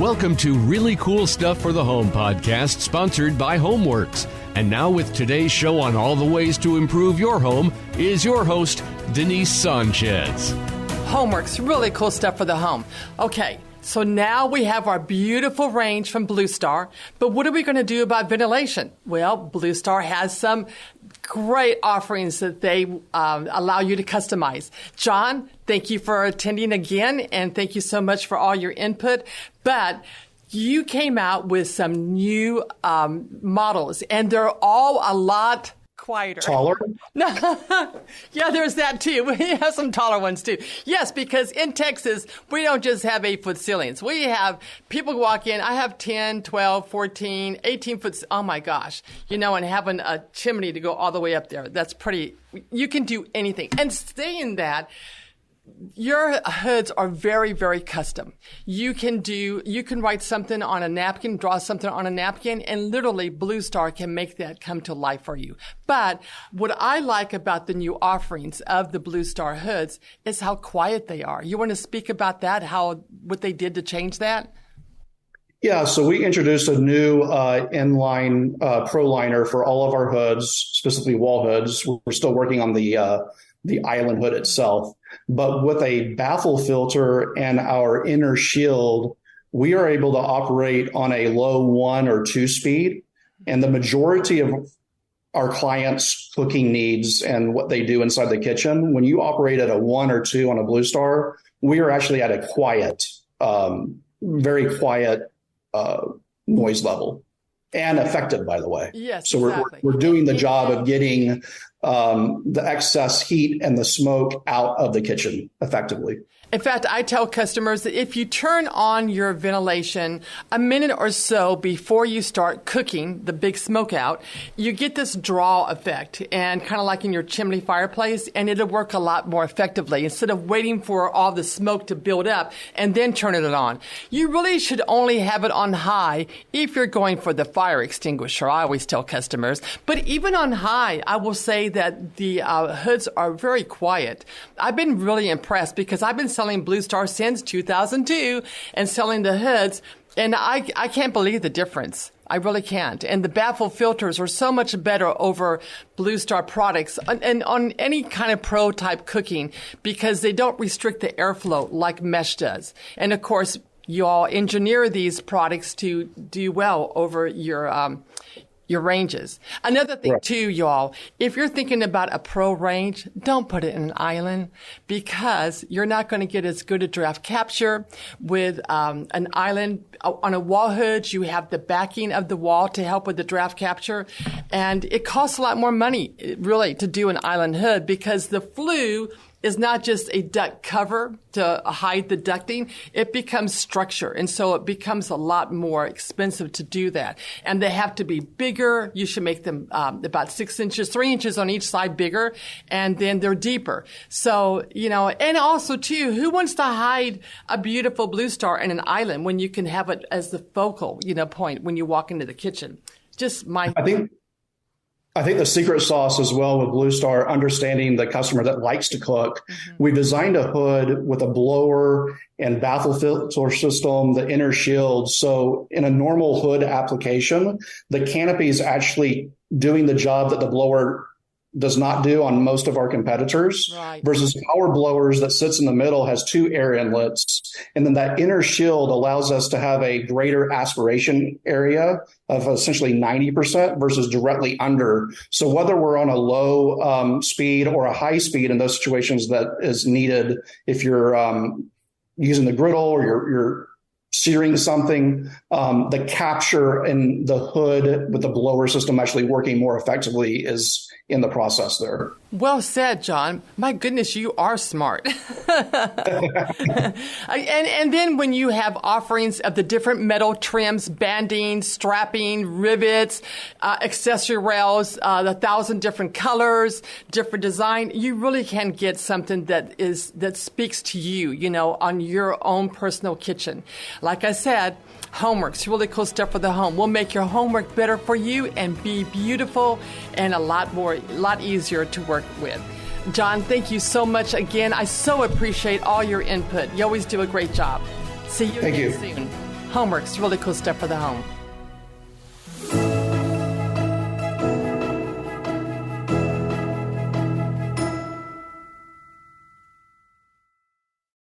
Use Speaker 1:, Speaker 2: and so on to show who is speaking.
Speaker 1: Welcome to Really Cool Stuff for the Home podcast, sponsored by HomeWerks. And now with today's show on all the ways to improve your home is your host, Denise Sanchez.
Speaker 2: HomeWerks, really cool stuff for the home. Okay, so now we have our beautiful range from BlueStar, but what are we going to do about ventilation? Well, BlueStar has some great offerings that they allow you to customize. John, thank you for attending again, and thank you so much for all your input. But you came out with some new models, and they're all a lot quieter.
Speaker 3: Taller?
Speaker 2: Yeah, there's that too. We have some taller ones too. Yes, because in Texas, we don't just have 8-foot ceilings. We have people walk in. I have 10, 12, 14, 18 foot. Oh my gosh. And having a chimney to go all the way up there. That's pretty. You can do anything. And saying that, your hoods are very, very custom. You can write something on a napkin, draw something on a napkin, and literally BlueStar can make that come to life for you. But what I like about the new offerings of the BlueStar hoods is how quiet they are. You want to speak about that, what they did to change that?
Speaker 3: Yeah, so we introduced a new inline pro liner for all of our hoods, specifically wall hoods. We're still working on the island hood itself. But with a baffle filter and our inner shield, we are able to operate on a low 1 or 2 speed. And the majority of our clients' cooking needs and what they do inside the kitchen, when you operate at a 1 or 2 on a BlueStar, we are actually at a quiet, very quiet noise level. And effective, by the way.
Speaker 2: Yes,
Speaker 3: so
Speaker 2: exactly.
Speaker 3: we're doing the job of getting the excess heat and the smoke out of the kitchen effectively.
Speaker 2: In fact, I tell customers that if you turn on your ventilation a minute or so before you start cooking the big smoke out, you get this draw effect, and kind of like in your chimney fireplace, and it'll work a lot more effectively instead of waiting for all the smoke to build up and then turning it on. You really should only have it on high if you're going for the fire extinguisher. I always tell customers. But even on high, I will say that the hoods are very quiet. I've been really impressed because I've been selling BlueStar since 2002 and selling the hoods, and I can't believe the difference. I really can't. And the baffle filters are so much better over BlueStar products and on any kind of pro type cooking because they don't restrict the airflow like mesh does. And of course, you all engineer these products to do well over your ranges. Another thing too, y'all, if you're thinking about a pro range, don't put it in an island because you're not going to get as good a draft capture with an island. On a wall hood, you have the backing of the wall to help with the draft capture. And it costs a lot more money, really, to do an island hood because the flue is not just a duct cover to hide the ducting. It becomes structure. And so it becomes a lot more expensive to do that. And they have to be bigger. You should make them about 6 inches, 3 inches on each side bigger. And then they're deeper. So, and also too, who wants to hide a beautiful BlueStar in an island when you can have it as the focal, point when you walk into the kitchen?
Speaker 3: I think the secret sauce as well with BlueStar, understanding the customer that likes to cook, we designed a hood with a blower and baffle filter system, the inner shield. So in a normal hood application, the canopy is actually doing the job that the blower does not do on most of our competitors, versus our blowers that sits in the middle has 2 air inlets. And then that inner shield allows us to have a greater aspiration area of essentially 90% versus directly under. So whether we're on a low speed or a high speed in those situations that is needed, if you're using the griddle or you're searing something, the capture in the hood with the blower system actually working more effectively is in the process there.
Speaker 2: Well said, John. My goodness, you are smart. And then when you have offerings of the different metal trims, banding, strapping, rivets, accessory rails, the 1,000 different colors, different design, you really can get something that speaks to you, on your own personal kitchen. Like I said, HomeWerks, really cool stuff for the home. We'll make your homework better for you and be beautiful and a lot easier to work with. John, thank you so much again. I so appreciate all your input. You always do a great job. See you again soon. HomeWerks, really cool stuff for the home.